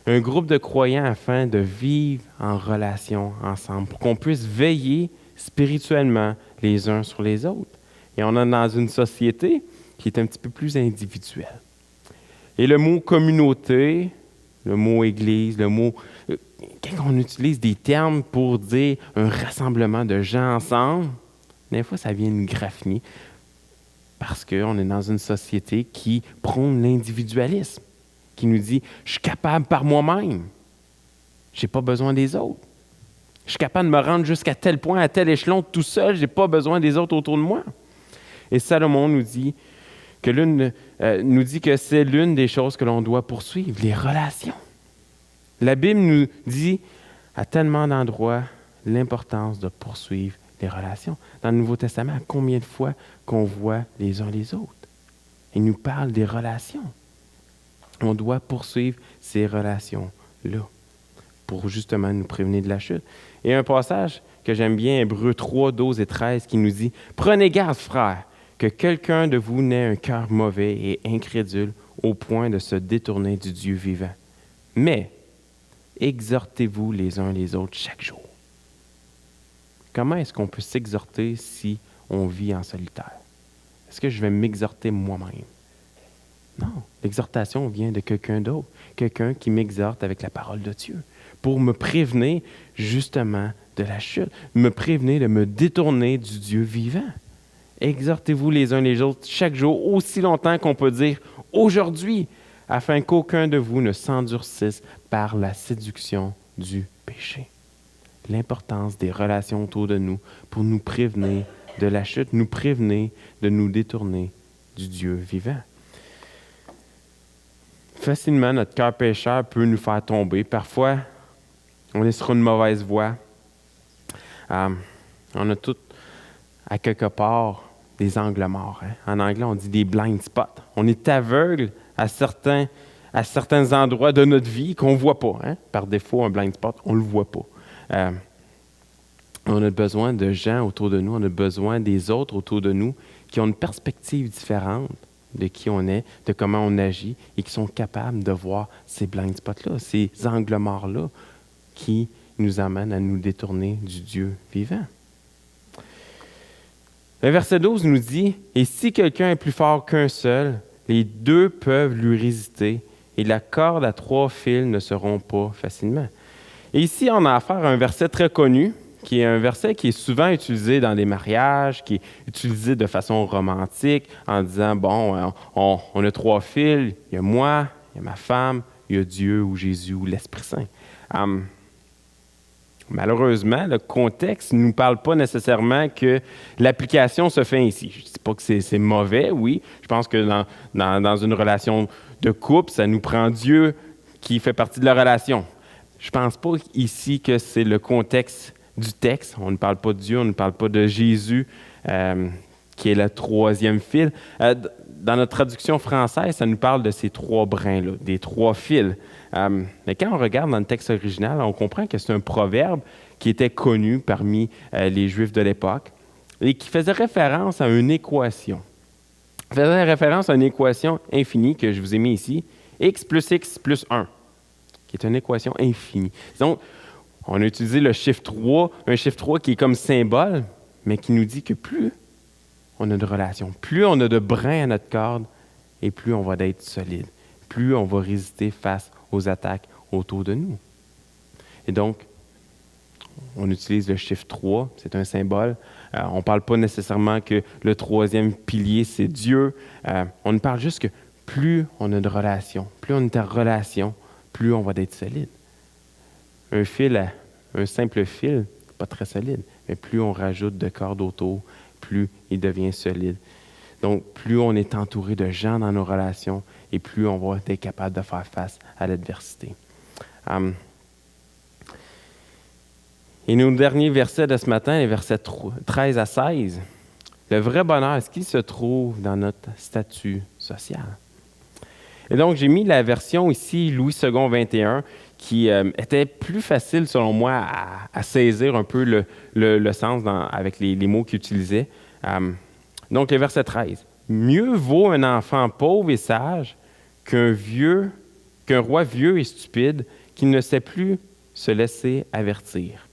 un groupe de croyants afin de vivre en relation ensemble, pour qu'on puisse veiller spirituellement les uns sur les autres. Et on est dans une société qui est un petit peu plus individuelle. Et le mot communauté, le mot église, quand on utilise des termes pour dire un rassemblement de gens ensemble, des fois ça vient nous graffiner parce qu'on est dans une société qui prône l'individualisme, qui nous dit « je suis capable par moi-même, je n'ai pas besoin des autres. Je suis capable de me rendre jusqu'à tel point, à tel échelon, tout seul, je n'ai pas besoin des autres autour de moi. » Et Salomon nous dit que c'est l'une des choses que l'on doit poursuivre, les relations. La Bible nous dit à tellement d'endroits l'importance de poursuivre les relations. Dans le Nouveau Testament, combien de fois qu'on voit les uns les autres? Il nous parle des relations. On doit poursuivre ces relations-là pour justement nous prévenir de la chute. Et un passage que j'aime bien, Hébreux 3, 12 et 13, qui nous dit « Prenez garde, frères, que quelqu'un de vous n'ait un cœur mauvais et incrédule au point de se détourner du Dieu vivant. Mais exhortez-vous les uns les autres chaque jour. » Comment est-ce qu'on peut s'exhorter si on vit en solitaire? Est-ce que je vais m'exhorter moi-même? Non, l'exhortation vient de quelqu'un d'autre, quelqu'un qui m'exhorte avec la parole de Dieu, pour me prévenir justement de la chute, me prévenir de me détourner du Dieu vivant. Exhortez-vous les uns les autres chaque jour, aussi longtemps qu'on peut dire aujourd'hui, afin qu'aucun de vous ne s'endurcisse par la séduction du péché. L'importance des relations autour de nous pour nous prévenir de la chute, nous prévenir de nous détourner du Dieu vivant. Facilement, notre cœur pécheur peut nous faire tomber. Parfois, on est sur une mauvaise voie. On a tous, à quelque part, des angles morts. Hein? En anglais, on dit des blind spots. On est aveugle à certains endroits de notre vie qu'on ne voit pas. Hein? Par défaut, un blind spot, on ne le voit pas. On a besoin de gens autour de nous, on a besoin des autres autour de nous qui ont une perspective différente de qui on est, de comment on agit et qui sont capables de voir ces blind spots-là, ces angles morts-là qui nous amènent à nous détourner du Dieu vivant. Le verset 12 nous dit « Et si quelqu'un est plus fort qu'un seul, les deux peuvent lui résister et la corde à 3 fils ne se rompt pas facilement. » Et ici, on a affaire à un verset très connu, qui est un verset qui est souvent utilisé dans des mariages, qui est utilisé de façon romantique, en disant, bon, on a 3 fils, il y a moi, il y a ma femme, il y a Dieu ou Jésus ou l'Esprit Saint. Malheureusement, le contexte ne nous parle pas nécessairement que l'application se fait ici. Je ne dis pas que c'est mauvais, oui. Je pense que dans une relation de couple, ça nous prend Dieu qui fait partie de la relation. Je ne pense pas ici que c'est le contexte du texte. On ne parle pas de Dieu, on ne parle pas de Jésus, qui est le 3e fil. Dans notre traduction française, ça nous parle de ces 3 brins-là, des 3 fils. Mais quand on regarde dans le texte original, on comprend que c'est un proverbe qui était connu parmi les Juifs de l'époque et qui faisait référence à une équation. faisait référence à une équation infinie que je vous ai mis ici, x plus 1, qui est une équation infinie. Donc, on a utilisé le chiffre 3, un chiffre 3 qui est comme symbole, mais qui nous dit que plus on a de relations, plus on a de brins à notre corde, et plus on va être solide, plus on va résister face aux attaques autour de nous. Et donc, on utilise le chiffre 3, c'est un symbole. On ne parle pas nécessairement que le troisième pilier, c'est Dieu. On parle juste que plus on a de relations, plus on est en relation, plus on va être solide. Un simple fil, pas très solide, mais plus on rajoute de cordes autour, plus il devient solide. Donc, plus on est entouré de gens dans nos relations, et plus on va être capable de faire face à l'adversité. Et nos derniers versets de ce matin, les versets 13 à 16, le vrai bonheur, est-ce qu'il se trouve dans notre statut social? Et donc, j'ai mis la version ici, Louis II 21, qui était plus facile, selon moi, à saisir un peu le sens avec les mots qu'il utilisait. Donc, le verset 13. « Mieux vaut un enfant pauvre et sage qu'un roi vieux et stupide qui ne sait plus se laisser avertir.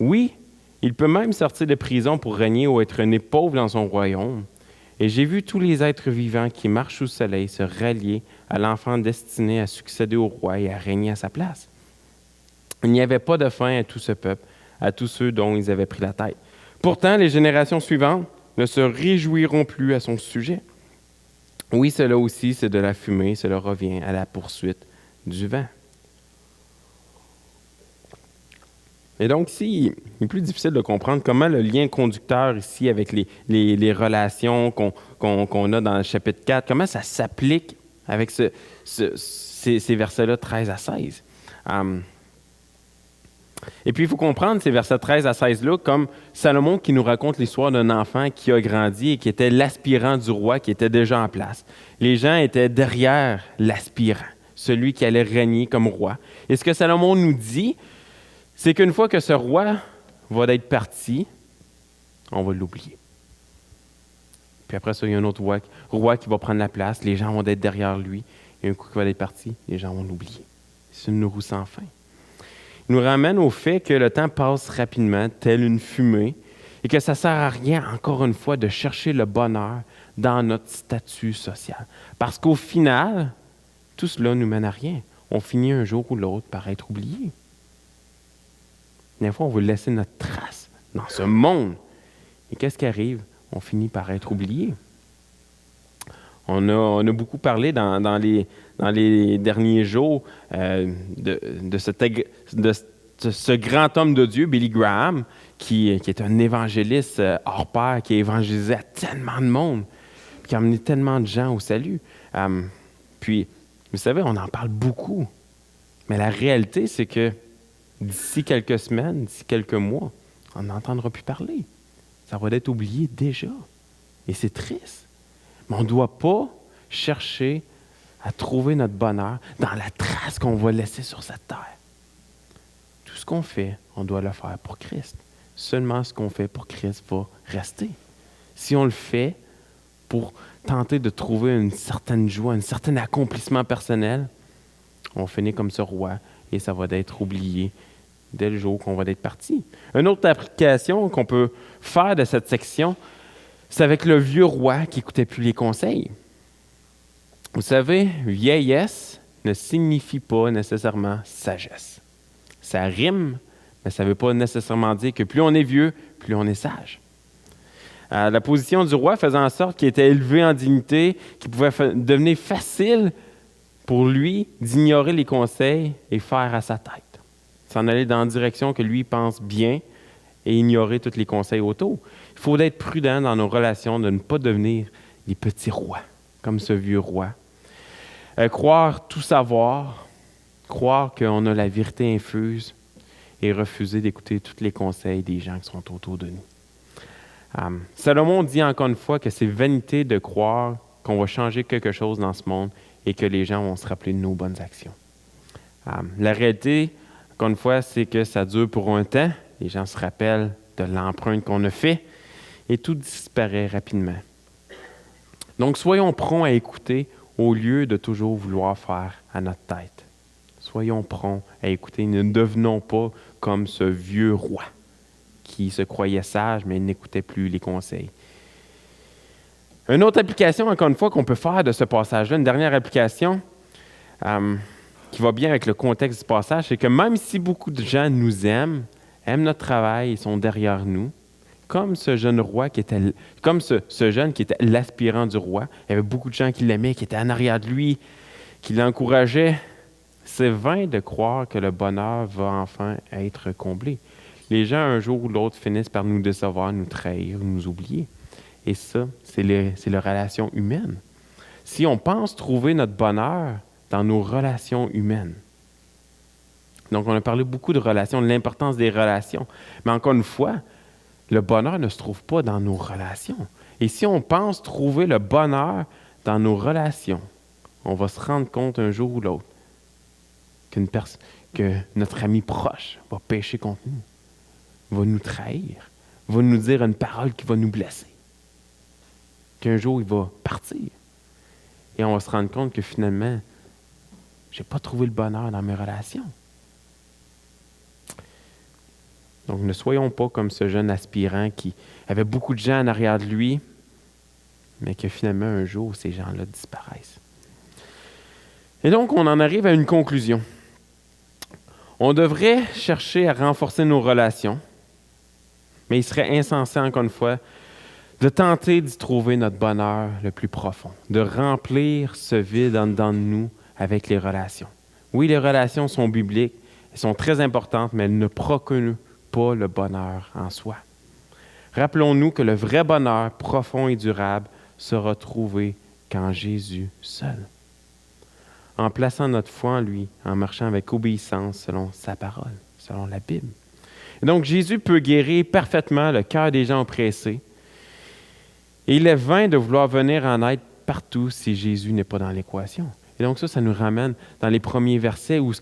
Oui, il peut même sortir de prison pour régner ou être né pauvre dans son royaume. Et j'ai vu tous les êtres vivants qui marchent sous le soleil se rallier à l'enfant destiné à succéder au roi et à régner à sa place. Il n'y avait pas de fin à tout ce peuple, à tous ceux dont ils avaient pris la tête. Pourtant, les générations suivantes ne se réjouiront plus à son sujet. Oui, cela aussi, c'est de la fumée, cela revient à la poursuite du vent. » Et donc, ici, il est plus difficile de comprendre comment le lien conducteur ici avec les relations qu'on a dans le chapitre 4, comment ça s'applique avec ces versets-là 13 à 16. Et puis, il faut comprendre ces versets 13 à 16-là comme Salomon qui nous raconte l'histoire d'un enfant qui a grandi et qui était l'aspirant du roi qui était déjà en place. Les gens étaient derrière l'aspirant, celui qui allait régner comme roi. Et ce que Salomon nous dit, c'est qu'une fois que ce roi va être parti, on va l'oublier. Puis après ça, il y a un autre roi qui va prendre la place, les gens vont être derrière lui, et un coup qu'il va être parti, les gens vont l'oublier. C'est une roue sans fin. Il nous ramène au fait que le temps passe rapidement, tel une fumée, et que ça ne sert à rien, encore une fois, de chercher le bonheur dans notre statut social. Parce qu'au final, tout cela ne nous mène à rien. On finit un jour ou l'autre par être oublié. Des fois, on veut laisser notre trace dans ce monde. Et qu'est-ce qui arrive? On finit par être oublié. On a beaucoup parlé dans les derniers jours de ce grand homme de Dieu, Billy Graham, qui est un évangéliste hors pair, qui a évangélisé à tellement de monde, qui a amené tellement de gens au salut. Puis, vous savez, on en parle beaucoup. Mais la réalité, c'est que d'ici quelques semaines, d'ici quelques mois, on n'entendra plus parler. Ça va être oublié déjà. Et c'est triste. Mais on ne doit pas chercher à trouver notre bonheur dans la trace qu'on va laisser sur cette terre. Tout ce qu'on fait, on doit le faire pour Christ. Seulement ce qu'on fait pour Christ va rester. Si on le fait pour tenter de trouver une certaine joie, un certain accomplissement personnel, on finit comme ce roi et ça va être oublié dès le jour qu'on va être parti. Une autre application qu'on peut faire de cette section, c'est avec le vieux roi qui n'écoutait plus les conseils. Vous savez, vieillesse ne signifie pas nécessairement sagesse. Ça rime, mais ça ne veut pas nécessairement dire que plus on est vieux, plus on est sage. La position du roi faisait en sorte qu'il était élevé en dignité, qu'il pouvait devenir facile pour lui d'ignorer les conseils et faire à sa tête. S'en aller dans la direction que lui pense bien et ignorer tous les conseils autour. Il faut être prudent dans nos relations de ne pas devenir les petits rois, comme ce vieux roi. Croire tout savoir, croire qu'on a la vérité infuse et refuser d'écouter tous les conseils des gens qui sont autour de nous. Salomon dit encore une fois que c'est vanité de croire qu'on va changer quelque chose dans ce monde et que les gens vont se rappeler de nos bonnes actions. La réalité, encore une fois, c'est que ça dure pour un temps. Les gens se rappellent de l'empreinte qu'on a faite et tout disparaît rapidement. Donc, soyons prompts à écouter au lieu de toujours vouloir faire à notre tête. Soyons prompts à écouter. Ne devenons pas comme ce vieux roi qui se croyait sage, mais n'écoutait plus les conseils. Une autre application, encore une fois, qu'on peut faire de ce passage-là, une dernière application qui va bien avec le contexte du passage, c'est que même si beaucoup de gens nous aiment notre travail et sont derrière nous, comme ce jeune roi qui était, comme ce jeune qui était l'aspirant du roi, il y avait beaucoup de gens qui l'aimaient, qui étaient en arrière de lui, qui l'encourageaient. C'est vain de croire que le bonheur va enfin être comblé. Les gens, un jour ou l'autre, finissent par nous décevoir, nous trahir, nous oublier. Et ça, c'est les relations humaines. Si on pense trouver notre bonheur dans nos relations humaines, donc on a parlé beaucoup de relations, de l'importance des relations, mais encore une fois, le bonheur ne se trouve pas dans nos relations. Et si on pense trouver le bonheur dans nos relations, on va se rendre compte un jour ou l'autre que notre ami proche va pécher contre nous, va nous trahir, va nous dire une parole qui va nous blesser. Qu'un jour, il va partir. Et on va se rendre compte que finalement, je n'ai pas trouvé le bonheur dans mes relations. Donc, ne soyons pas comme ce jeune aspirant qui avait beaucoup de gens en arrière de lui, mais que finalement, un jour, ces gens-là disparaissent. Et donc, on en arrive à une conclusion. On devrait chercher à renforcer nos relations, mais il serait insensé, encore une fois, de tenter d'y trouver notre bonheur le plus profond, de remplir ce vide en dedans de nous avec les relations. Oui, les relations sont bibliques, elles sont très importantes, mais elles ne procurent pas le bonheur en soi. Rappelons-nous que le vrai bonheur profond et durable sera trouvé qu'en Jésus seul. En plaçant notre foi en lui, en marchant avec obéissance selon sa parole, selon la Bible. Et donc, Jésus peut guérir parfaitement le cœur des gens oppressés. Et il est vain de vouloir venir en aide partout si Jésus n'est pas dans l'équation. Et donc ça nous ramène dans les premiers versets où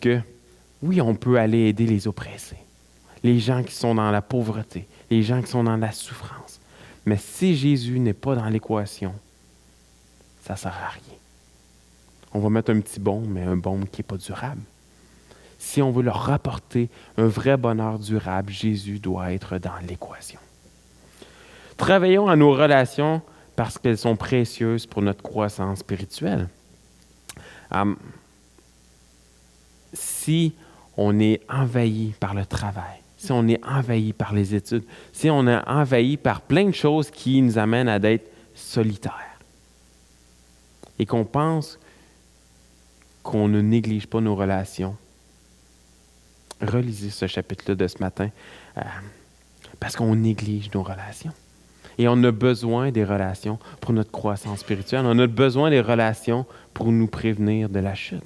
oui, on peut aller aider les oppressés, les gens qui sont dans la pauvreté, les gens qui sont dans la souffrance. Mais si Jésus n'est pas dans l'équation, ça ne sert à rien. On va mettre un petit baume, mais un baume qui n'est pas durable. Si on veut leur rapporter un vrai bonheur durable, Jésus doit être dans l'équation. Travaillons à nos relations parce qu'elles sont précieuses pour notre croissance spirituelle. Si on est envahi par le travail, si on est envahi par les études, si on est envahi par plein de choses qui nous amènent à être solitaires et qu'on pense qu'on ne néglige pas nos relations, relisez ce chapitre-là de ce matin parce qu'on néglige nos relations. Et on a besoin des relations pour notre croissance spirituelle. On a besoin des relations pour nous prévenir de la chute.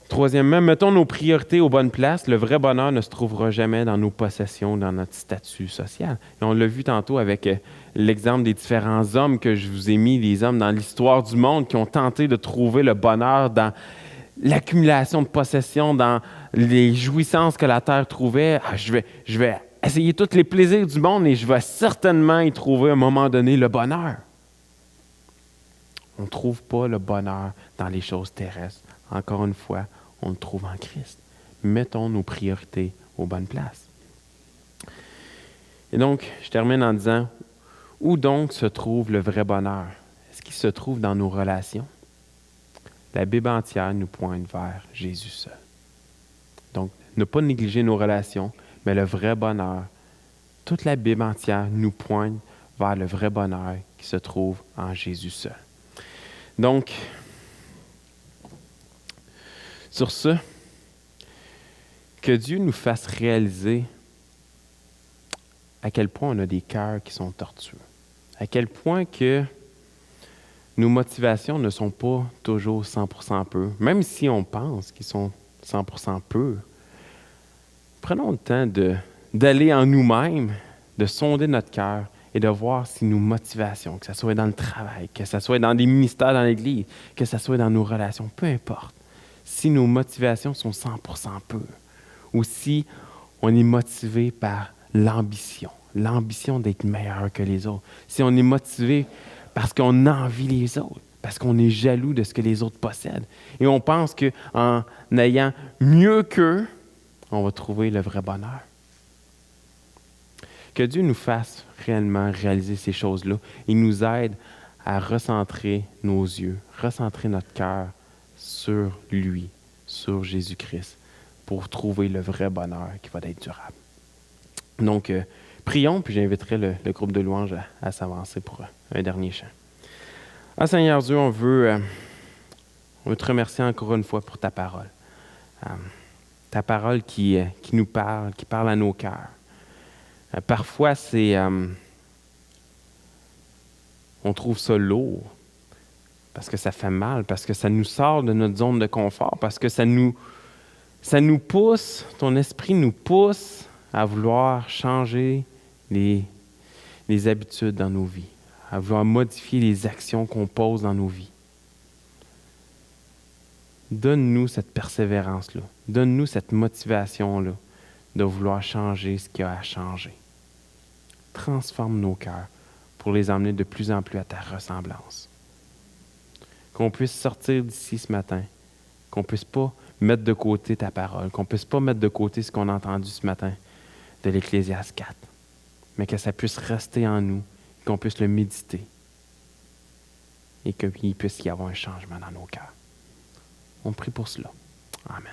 Troisièmement, mettons nos priorités aux bonnes places. Le vrai bonheur ne se trouvera jamais dans nos possessions, dans notre statut social. Et on l'a vu tantôt avec l'exemple des différents hommes que je vous ai mis, les hommes dans l'histoire du monde qui ont tenté de trouver le bonheur dans l'accumulation de possessions, dans les jouissances que la terre trouvait. Je vais essayer tous les plaisirs du monde et je vais certainement y trouver à un moment donné le bonheur. On ne trouve pas le bonheur dans les choses terrestres. Encore une fois, on le trouve en Christ. Mettons nos priorités aux bonnes places. Et donc, je termine en disant, où donc se trouve le vrai bonheur? Est-ce qu'il se trouve dans nos relations? La Bible entière nous pointe vers Jésus seul. Donc, ne pas négliger nos relations, mais le vrai bonheur, toute la Bible entière nous pointe vers le vrai bonheur qui se trouve en Jésus seul. Donc, sur ce, que Dieu nous fasse réaliser à quel point on a des cœurs qui sont tortueux, à quel point que nos motivations ne sont pas toujours 100% pures, même si on pense qu'ils sont 100% purs. Prenons le temps d'aller en nous-mêmes, de sonder notre cœur et de voir si nos motivations, que ce soit dans le travail, que ce soit dans des ministères dans l'Église, que ce soit dans nos relations, peu importe, si nos motivations sont 100% pures ou si on est motivé par l'ambition, l'ambition d'être meilleur que les autres, si on est motivé parce qu'on envie les autres, parce qu'on est jaloux de ce que les autres possèdent, et on pense qu'en ayant mieux qu'eux, on va trouver le vrai bonheur. Que Dieu nous fasse réellement réaliser ces choses-là et nous aide à recentrer nos yeux, recentrer notre cœur sur lui, sur Jésus-Christ, pour trouver le vrai bonheur qui va être durable. Donc, prions, puis j'inviterai le groupe de louanges à s'avancer pour un dernier chant. Ah Seigneur Dieu, on veut te remercier encore une fois pour ta parole. Ta parole qui nous parle, qui parle à nos cœurs. Parfois, on trouve ça lourd, parce que ça fait mal, parce que ça nous sort de notre zone de confort, parce que ça nous pousse, ton esprit nous pousse à vouloir changer les habitudes dans nos vies, à vouloir modifier les actions qu'on pose dans nos vies. Donne-nous cette persévérance-là, donne-nous cette motivation-là de vouloir changer ce qu'il y a à changer. Transforme nos cœurs pour les emmener de plus en plus à ta ressemblance. Qu'on puisse sortir d'ici ce matin, qu'on ne puisse pas mettre de côté ta parole, qu'on ne puisse pas mettre de côté ce qu'on a entendu ce matin de l'Ecclésiaste 4, mais que ça puisse rester en nous, qu'on puisse le méditer et qu'il puisse y avoir un changement dans nos cœurs. On prie pour cela. Amen.